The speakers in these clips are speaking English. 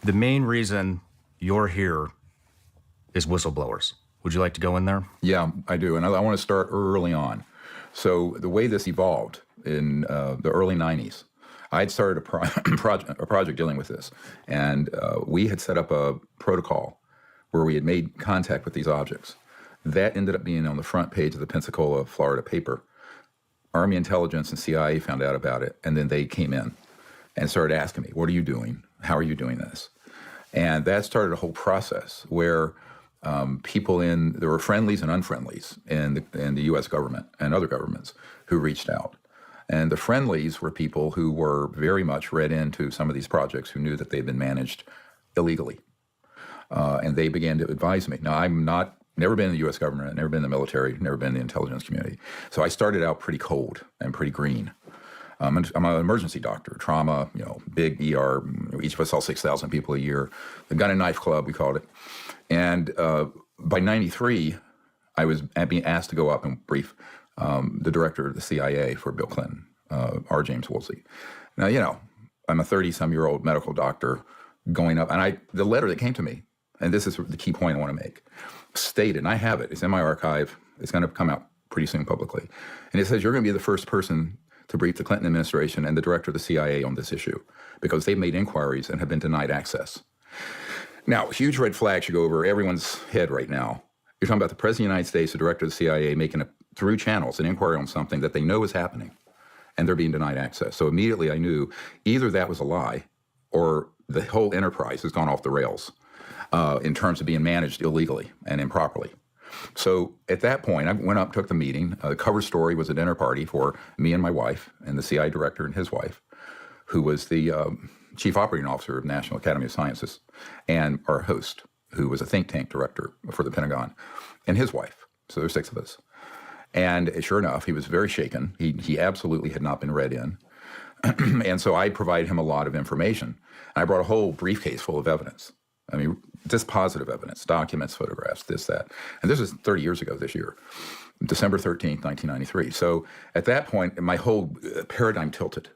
The main reason you're here is whistleblowers. Would you like to go in there? Yeah, I do. And I want to start early on. So the way this evolved in the early 90s, I'd started a project dealing with this. And we had set up a protocol where we had made contact with these objects. That ended up being on the front page of the Pensacola, Florida paper. Army intelligence and CIA found out about it, and then they came in and started asking me, what are you doing? How are you doing this? And that started a whole process where there were friendlies and unfriendlies in the U.S. government and other governments who reached out. And the friendlies were people who were very much read into some of these projects, who knew that they'd been managed illegally. And they began to advise me. Now, never been in the U.S. government, never been in the military, never been in the intelligence community. So I started out pretty cold and pretty green. I'm an emergency doctor, trauma, big ER. Each of us saw 6,000 people a year. The Gun and Knife Club, we called it. And by 93, I was being asked to go up and brief the director of the CIA for Bill Clinton, R. James Woolsey. Now, I'm a 30-some-year-old medical doctor going up, and the letter that came to me, and this is the key point I want to make, stated, and I have it, it's in my archive, it's going to come out pretty soon publicly, and it says, you're going to be the first person to brief the Clinton administration and the director of the CIA on this issue, because they've made inquiries and have been denied access. Now, huge red flag should go over everyone's head right now. You're talking about the President of the United States, the director of the CIA, making through channels an inquiry on something that they know is happening, and they're being denied access. So immediately I knew either that was a lie, or the whole enterprise has gone off the rails in terms of being managed illegally and improperly. So at that point, I went up, took the meeting. The cover story was a dinner party for me and my wife and the CIA director and his wife, who was the chief operating officer of National Academy of Sciences, and our host, who was a think tank director for the Pentagon, and his wife. So there's 6 of us. And sure enough, he was very shaken. He absolutely had not been read in. And so I provided him a lot of information. And I brought a whole briefcase full of evidence. I mean, just positive evidence, documents, photographs, this, that. And this is 30 years ago this year, December 13th, 1993. So at that point, my whole paradigm tilted,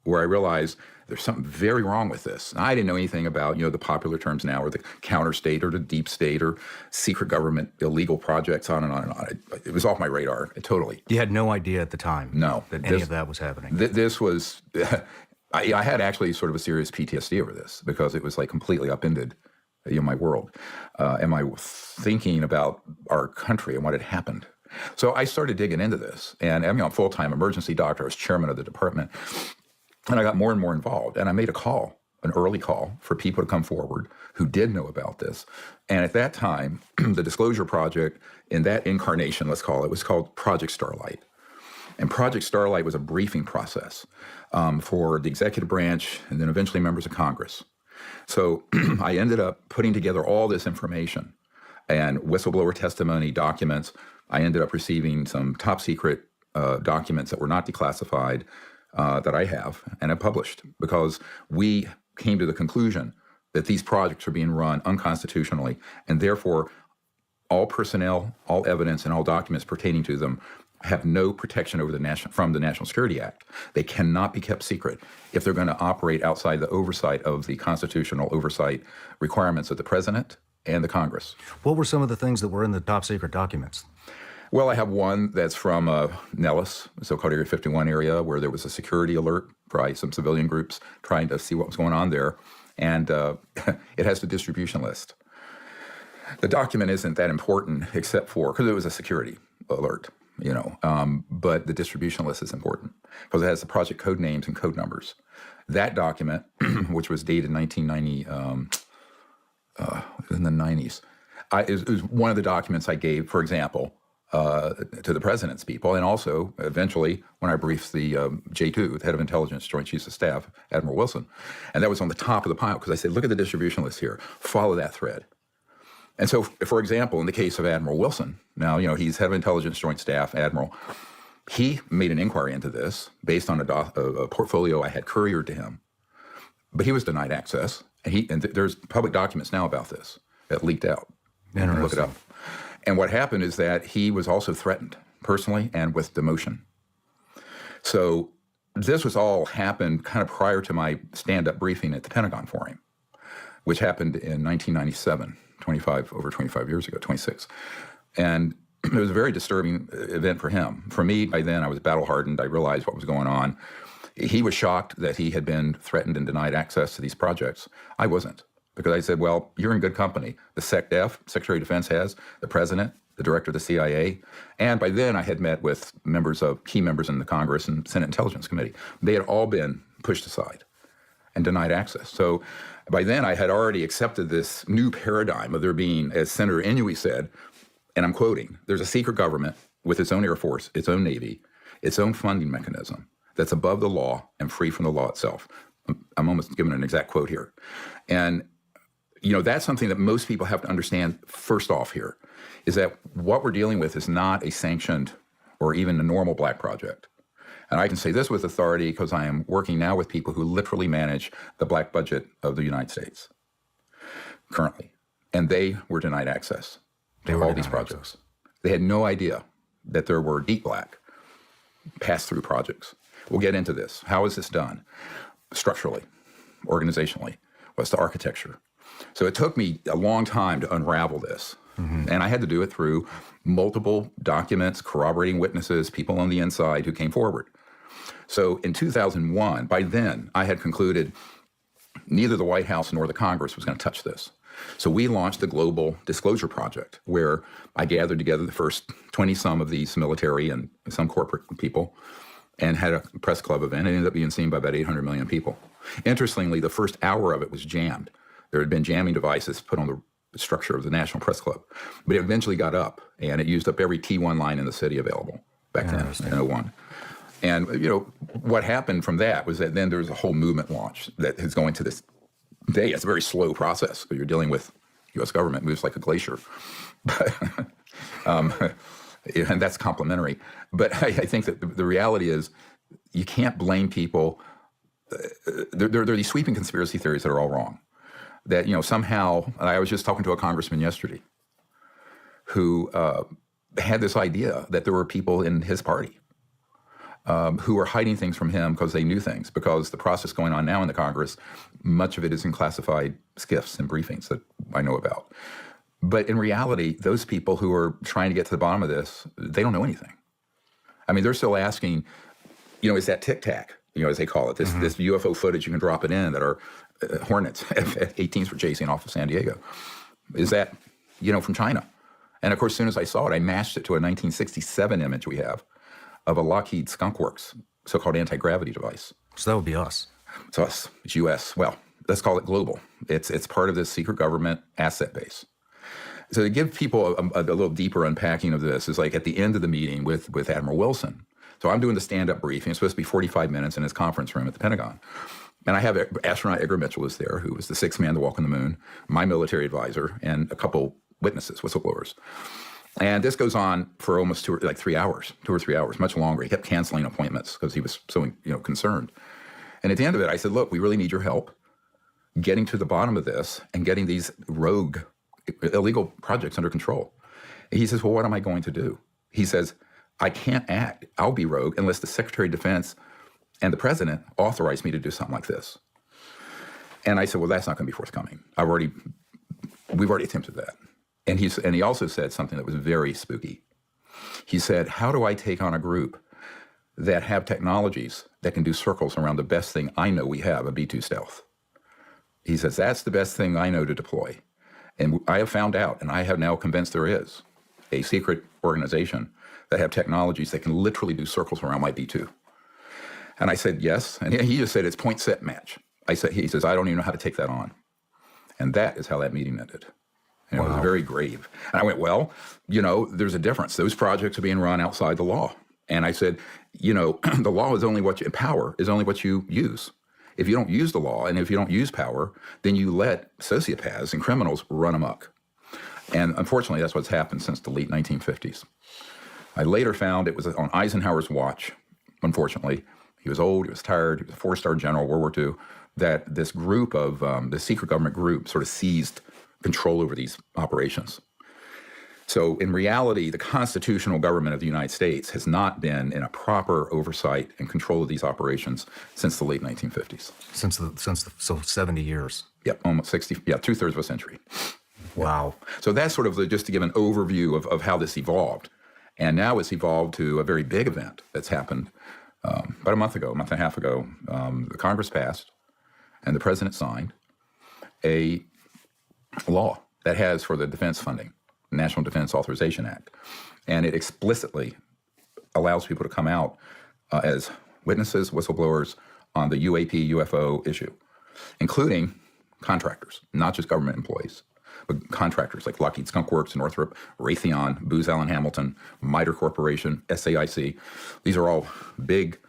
where I realized there's something very wrong with this. And I didn't know anything about, the popular terms now, or the counter state, or the deep state, or secret government illegal projects, on and on and on. It was off my radar, totally. You had no idea at the time that any of that was happening. This was, I had actually sort of a serious PTSD over this, because it was like completely upended my world, and my thinking about our country and what had happened. So I started digging into this, and I'm a full-time emergency doctor. I was chairman of the department, and I got more and more involved. And I made an early call for people to come forward who did know about this. And at that time, the Disclosure Project, in that incarnation, let's call it, was called Project Starlight. And Project Starlight was a briefing process for the executive branch and then eventually members of Congress. So I ended up putting together all this information and whistleblower testimony documents. I ended up receiving some top secret documents that were not declassified that I have and have published, because we came to the conclusion that these projects are being run unconstitutionally, and therefore all personnel, all evidence, and all documents pertaining to them have no protection over from the National Security Act. They cannot be kept secret if they're going to operate outside the oversight of the constitutional oversight requirements of the President and the Congress. What were some of the things that were in the top secret documents? Well, I have one that's from Nellis, the so-called Area 51 area, where there was a security alert by some civilian groups trying to see what was going on there. And it has the distribution list. The document isn't that important except for, because it was a security alert, but the distribution list is important because it has the project code names and code numbers. That document, which was dated 1990, in the 90s, is one of the documents I gave, for example, to the President's people, and also eventually when I briefed the J2, the head of intelligence, Joint Chiefs of Staff, Admiral Wilson, and that was on the top of the pile because I said, look at the distribution list here, follow that thread. And so, for example, in the case of Admiral Wilson, now, he's head of intelligence, Joint Staff, Admiral, he made an inquiry into this based on a portfolio I had couriered to him, but he was denied access, and there's public documents now about this that leaked out. You can look it up. And what happened is that he was also threatened personally and with demotion. So this was all happened kind of prior to my stand-up briefing at the Pentagon for him, which happened in 1997, over 25 years ago, 26. And it was a very disturbing event for him. For me, by then, I was battle-hardened. I realized what was going on. He was shocked that he had been threatened and denied access to these projects. I wasn't, because I said, well, you're in good company. The SecDef, Secretary of Defense has, the President, the Director of the CIA, and by then I had met with key members in the Congress and Senate Intelligence Committee. They had all been pushed aside and denied access. So by then I had already accepted this new paradigm of there being, as Senator Inouye said, and I'm quoting, there's a secret government with its own Air Force, its own Navy, its own funding mechanism that's above the law and free from the law itself. I'm almost giving an exact quote here. And, that's something that most people have to understand first off here, is that what we're dealing with is not a sanctioned or even a normal black project. And I can say this with authority because I am working now with people who literally manage the black budget of the United States currently. And they were denied access to all these projects. They had no idea that there were deep black pass-through projects. We'll get into this. How is this done? Structurally, organizationally. What's the architecture? So it took me a long time to unravel this. Mm-hmm. And I had to do it through multiple documents, corroborating witnesses, people on the inside who came forward. So in 2001, by then, I had concluded neither the White House nor the Congress was going to touch this. So we launched the Global Disclosure Project, where I gathered together the first 20-some of these military and some corporate people and had a press club event. It ended up being seen by about 800 million people. Interestingly, the first hour of it was jammed. There had been jamming devices put on the structure of the National Press Club. But it eventually got up, and it used up every T1 line in the city available back then in 01. And, what happened from that was that then there was a whole movement launch that is going to this day. It's a very slow process. You're dealing with U.S. government, moves like a glacier. But, and that's complimentary. But I think that the reality is you can't blame people. There are these sweeping conspiracy theories that are all wrong. That, somehow, I was just talking to a congressman yesterday who had this idea that there were people in his party who were hiding things from him because they knew things, because the process going on now in the Congress, much of it is in classified skiffs and briefings that I know about. But in reality, those people who are trying to get to the bottom of this, they don't know anything. I mean, they're still asking, is that tic-tac, as they call it, this UFO footage, you can drop it in that are Hornets, F-18s were chasing off of San Diego. Is that, from China? And of course, as soon as I saw it, I matched it to a 1967 image we have of a Lockheed Skunk Works, so-called anti-gravity device. So that would be us. It's us. It's U.S. Well, let's call it global. It's part of this secret government asset base. So to give people a little deeper unpacking of this is like at the end of the meeting with Admiral Wilson. So I'm doing the stand-up briefing. It's supposed to be 45 minutes in his conference room at the Pentagon. And I have astronaut Edgar Mitchell was there, who was the sixth man to walk on the moon, my military advisor, and a couple witnesses, whistleblowers. And this goes on for almost 2 or 3 hours, much longer. He kept canceling appointments because he was so concerned. And at the end of it, I said, look, we really need your help getting to the bottom of this and getting these rogue, illegal projects under control. And he says, well, what am I going to do? He says, I can't act. I'll be rogue unless the Secretary of Defense and the President authorize me to do something like this. And I said, well, that's not going to be forthcoming. We've already attempted that. And he also said something that was very spooky. He said, how do I take on a group that have technologies that can do circles around the best thing I know we have, a B-2 stealth? He says, that's the best thing I know to deploy. And I have found out, and I have now convinced there is, a secret organization that have technologies that can literally do circles around my B-2. And I said, yes. And he just said, it's point, set, match. He says, I don't even know how to take that on. And that is how that meeting ended. And it was very grave. And I went, well, there's a difference. Those projects are being run outside the law. And I said, the law is only power is only what you use. If you don't use the law and if you don't use power, then you let sociopaths and criminals run amok. And unfortunately, that's what's happened since the late 1950s. I later found it was on Eisenhower's watch, unfortunately. He was old, he was tired, he was a 4-star general, World War II, that this group of, the secret government group sort of seized control over these operations. So in reality, the constitutional government of the United States has not been in a proper oversight and control of these operations since the late 1950s. So 70 years. Yep, almost 60, yeah, 2/3 of a century. Wow. So that's sort of just to give an overview of how this evolved. And now it's evolved to a very big event that's happened about a month and a half ago. The Congress passed and the president signed a law that has for the defense funding, National Defense Authorization Act. And it explicitly allows people to come out as witnesses, whistleblowers on the UAP, UFO issue, including contractors, not just government employees, but contractors like Lockheed Skunk Works, Northrop, Raytheon, Booz Allen Hamilton, MITRE Corporation, SAIC. These are all big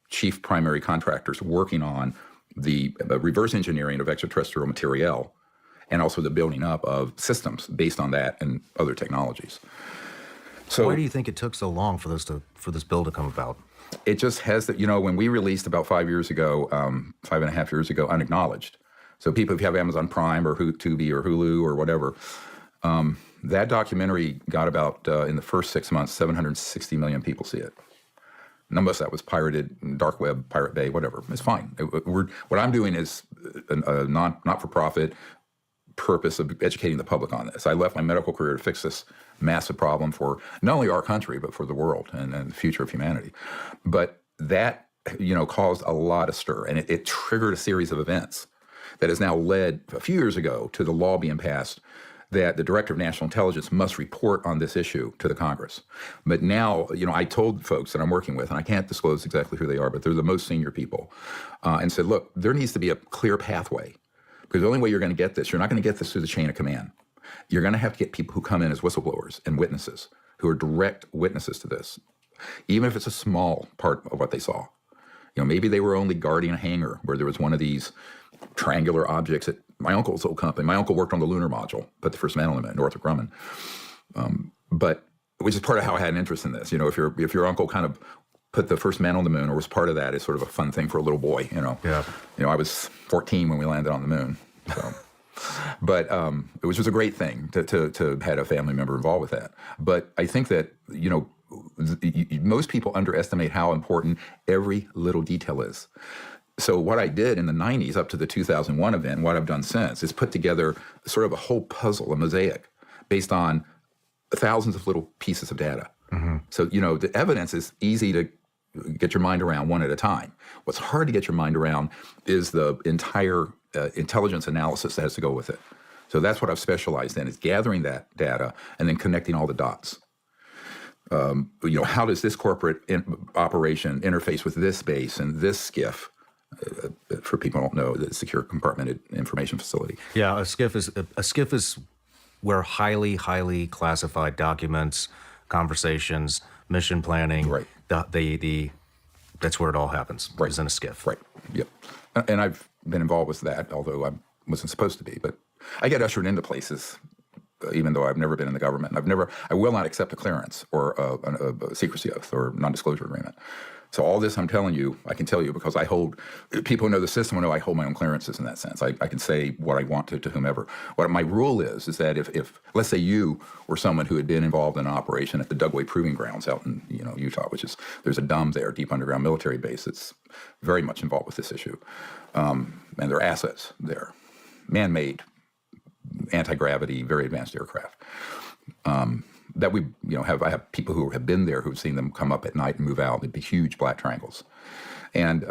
chief primary contractors working on the reverse engineering of extraterrestrial materiel and also the building up of systems based on that and other technologies. So why do you think it took so long for this bill to come about? It just has that, when we released about 5 years ago, 5.5 years ago, Unacknowledged. So people, if you have Amazon Prime or Tubi or Hulu or whatever, that documentary got about, in the first 6 months, 760 million people see it. None of that was pirated, dark web, Pirate Bay, whatever. It's fine. What I'm doing is a not-for-profit purpose of educating the public on this. I left my medical career to fix this massive problem for not only our country, but for the world and the future of humanity. But that, caused a lot of stir, and it triggered a series of events that has now led a few years ago to the law being passed that the Director of National Intelligence must report on this issue to the Congress. But now, I told folks that I'm working with, and I can't disclose exactly who they are, but they're the most senior people, and said, look, there needs to be a clear pathway, because the only way you're going to get this, you're not going to get this through the chain of command. You're going to have to get people who come in as whistleblowers and witnesses, who are direct witnesses to this, even if it's a small part of what they saw. Maybe they were only guarding a hangar where there was one of these triangular objects at my uncle's old company. My uncle worked on the lunar module, put the first man on it, Northrop Grumman. But which is part of how I had an interest in this. If your uncle kind of put the first man on the moon or was part of that, is sort of a fun thing for a little boy. Yeah. I was 14 when we landed on the moon. So. But which was a great thing to have a family member involved with that. But I think that, most people underestimate how important every little detail is. So what I did in the 90s up to the 2001 event, and what I've done since, is put together sort of a whole puzzle, a mosaic, based on thousands of little pieces of data. Mm-hmm. So, the evidence is easy to get your mind around one at a time. What's hard to get your mind around is the entire intelligence analysis that has to go with it. So that's what I've specialized in, is gathering that data and then connecting all the dots. How does this corporate operation interface with this base and this SCIF? For people who don't know, the Secure Compartmented Information Facility. Yeah, a SCIF is where highly classified documents, conversations, mission planning, right. That's where it all happens. Right. Is in a SCIF. Right. Yep. And I've been involved with that, although I wasn't supposed to be. But I get ushered into places, even though I've never been in the government. I will not accept a clearance or a secrecy oath or non-disclosure agreement. So all this I'm telling you, I can tell you because people who know the system will know I hold my own clearances in that sense. I can say what I want to whomever. What my rule is that if let's say you were someone who had been involved in an operation at the Dugway Proving Grounds out in Utah, there's a DUMB there, deep underground military base that's very much involved with this issue. And there are assets there, man-made, anti-gravity, very advanced aircraft. That I have people who have been there who've seen them come up at night and move out. They'd be huge black triangles. And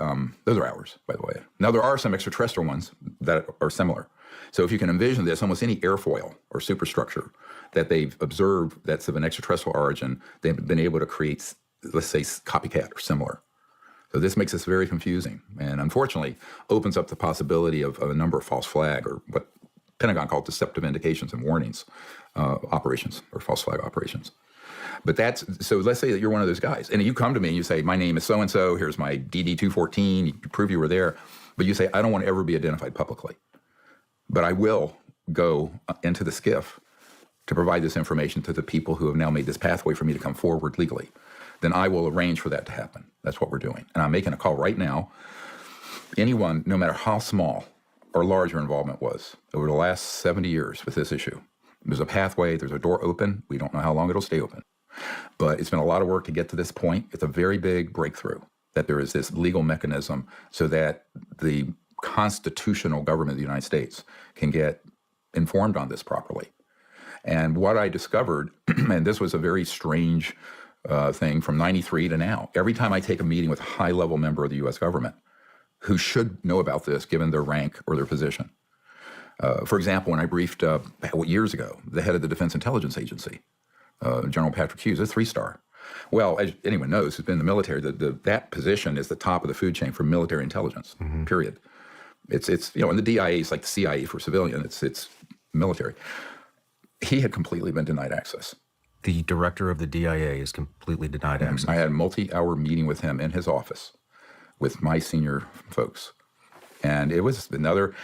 those are ours, by the way. Now, there are some extraterrestrial ones that are similar. So if you can envision this, almost any airfoil or superstructure that they've observed that's of an extraterrestrial origin, they've been able to create, let's say, copycat or similar. So this makes this very confusing and unfortunately opens up the possibility of a number of false flag, or what Pentagon called deceptive indications and warnings operations or false flag operations. But so let's say that you're one of those guys and you come to me and you say, my name is so-and-so, here's my DD-214, you prove you were there, but you say, I don't want to ever be identified publicly. But I will go into the SCIF to provide this information to the people who have now made this pathway for me to come forward legally. Then I will arrange for that to happen. That's what we're doing. And I'm making a call right now. Anyone, no matter how small or large your involvement was over the last 70 years with this issue, there's a pathway, there's a door open. We don't know how long it'll stay open. But it's been a lot of work to get to this point. It's a very big breakthrough that there is this legal mechanism so that the constitutional government of the United States can get informed on this properly. And what I discovered, and this was a very strange thing from 93 to now, every time I take a meeting with a high-level member of the U.S. government who should know about this given their rank or their position. For example, when I briefed years ago the head of the Defense Intelligence Agency, General Patrick Hughes, a 3-star. Well, as anyone knows who's been in the military, that position is the top of the food chain for military intelligence, period. It's and the DIA is like the CIA for civilian. It's military. He had completely been denied access. The director of the DIA is completely denied access. I had a multi-hour meeting with him in his office with my senior folks. And it was another,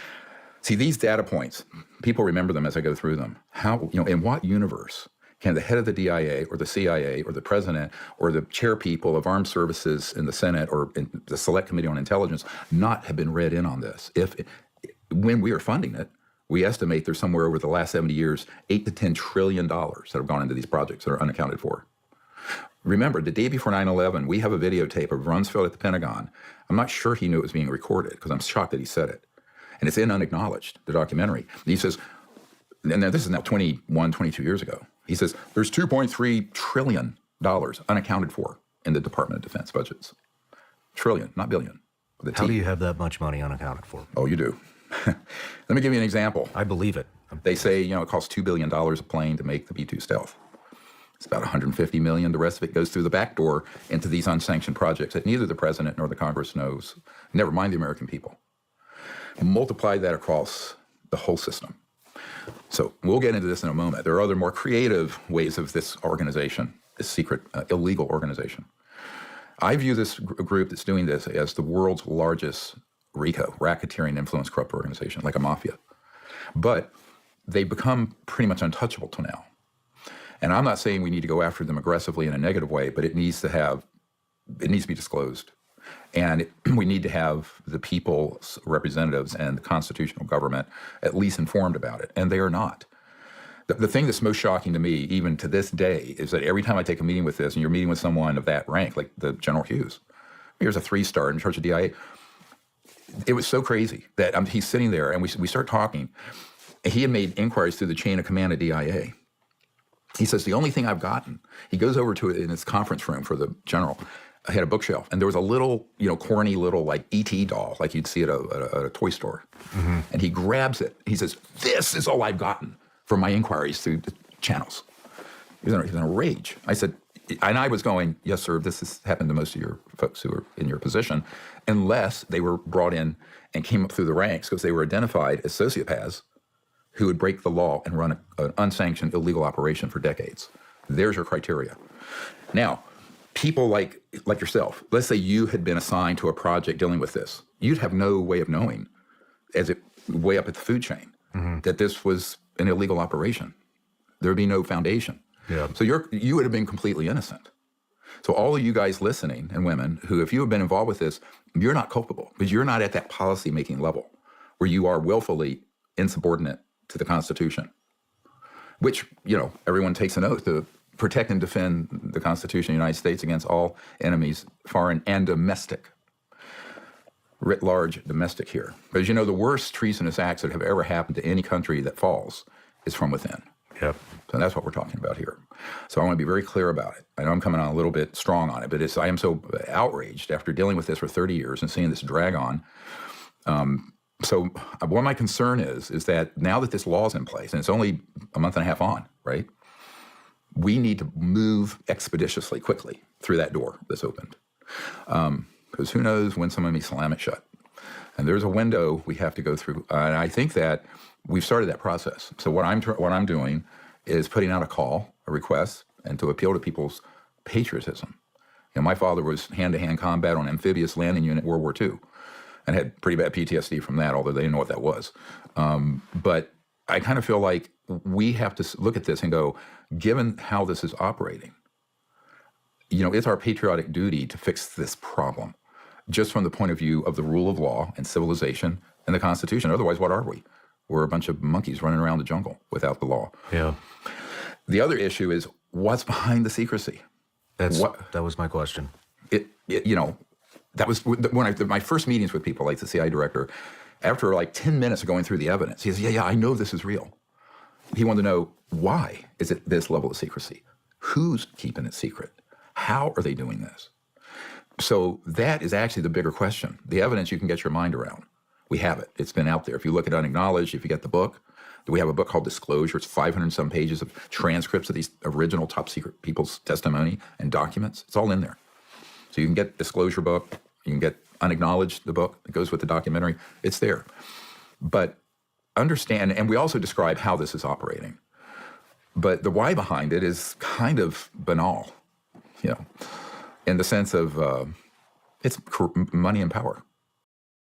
see, these data points, people remember them as I go through them. How, in what universe can the head of the DIA or the CIA or the president or the chair people of armed services in the Senate or in the Select Committee on Intelligence not have been read in on this? When we are funding it, we estimate there's somewhere over the last 70 years, $8 to $10 trillion that have gone into these projects that are unaccounted for. Remember, the day before 9/11, we have a videotape of Rumsfeld at the Pentagon. I'm not sure he knew it was being recorded because I'm shocked that he said it. And it's in Unacknowledged, the documentary. And he says, and this is now 21, 22 years ago. He says, there's $2.3 trillion unaccounted for in the Department of Defense budgets. Trillion, not billion. How do you have that much money unaccounted for? Oh, you do. Let me give you an example. I believe it. They say, it costs $2 billion a plane to make the B-2 Stealth. It's about $150 million. The rest of it goes through the back door into these unsanctioned projects that neither the president nor the Congress knows, never mind the American people. And multiply that across the whole system. So we'll get into this in a moment. There are other more creative ways of this organization, this secret, illegal organization. I view this group that's doing this as the world's largest RICO, racketeering influence corrupt organization, like a mafia. But they've become pretty much untouchable till now. And I'm not saying we need to go after them aggressively in a negative way, but it needs to be disclosed. And we need to have the people's representatives and the constitutional government at least informed about it. And they are not. The thing that's most shocking to me, even to this day, is that every time I take a meeting with this, and you're meeting with someone of that rank, like the General Hughes, here's a 3-star in charge of DIA. It was so crazy that he's sitting there, and we start talking. And he had made inquiries through the chain of command of DIA. He says, the only thing I've gotten, he goes over to it in his conference room for the general. I had a bookshelf, and there was a little, corny little like E.T. doll, like you'd see at a toy store. Mm-hmm. And he grabs it. He says, this is all I've gotten from my inquiries through the channels. He was in a rage. I said, and I was going, yes, sir, this has happened to most of your folks who are in your position, unless they were brought in and came up through the ranks because they were identified as sociopaths who would break the law and run an unsanctioned illegal operation for decades. There's your criteria. Now, people like yourself, let's say you had been assigned to a project dealing with this. You'd have no way of knowing, as it way up at the food chain, that this was an illegal operation. There would be no foundation. Yeah. So you would have been completely innocent. So all of you guys listening, and women, who if you have been involved with this, you're not culpable because you're not at that policy-making level where you are willfully insubordinate to the Constitution, which, everyone takes an oath to protect and defend the Constitution of the United States against all enemies, foreign and domestic. Writ large, domestic here. Because the worst treasonous acts that have ever happened to any country that falls is from within. Yep. So that's what we're talking about here. So I want to be very clear about it. I know I'm coming on a little bit strong on it, but I am so outraged after dealing with this for 30 years and seeing this drag on. So what my concern is that now that this law is in place, and it's only a month and a half on, right? We need to move expeditiously, quickly through that door that's opened. Because who knows when someone may slam it shut. And there's a window we have to go through. And I think that we've started that process. So what I'm doing is putting out a request, and to appeal to people's patriotism. My father was hand-to-hand combat on amphibious landing unit World War II. And had pretty bad PTSD from that, although they didn't know what that was. But I kind of feel like we have to look at this and go, given how this is operating, it's our patriotic duty to fix this problem, just from the point of view of the rule of law and civilization and the Constitution. Otherwise, what are we? We're a bunch of monkeys running around the jungle without the law. Yeah. The other issue is what's behind the secrecy. That was my question. That was when my first meetings with people like the CIA director. After like 10 minutes of going through the evidence, he says, yeah, I know this is real. He wanted to know, why is it this level of secrecy? Who's keeping it secret? How are they doing this? So that is actually the bigger question. The evidence you can get your mind around. We have it. It's been out there. If you look at Unacknowledged, if you get the book, we have a book called Disclosure. It's 500 some pages of transcripts of these original top secret people's testimony and documents. It's all in there. So you can get Disclosure book. You can get Unacknowledged, the book that goes with the documentary. It's there. But understand, and we also describe how this is operating. But the why behind it is kind of banal, in the sense of it's money and power.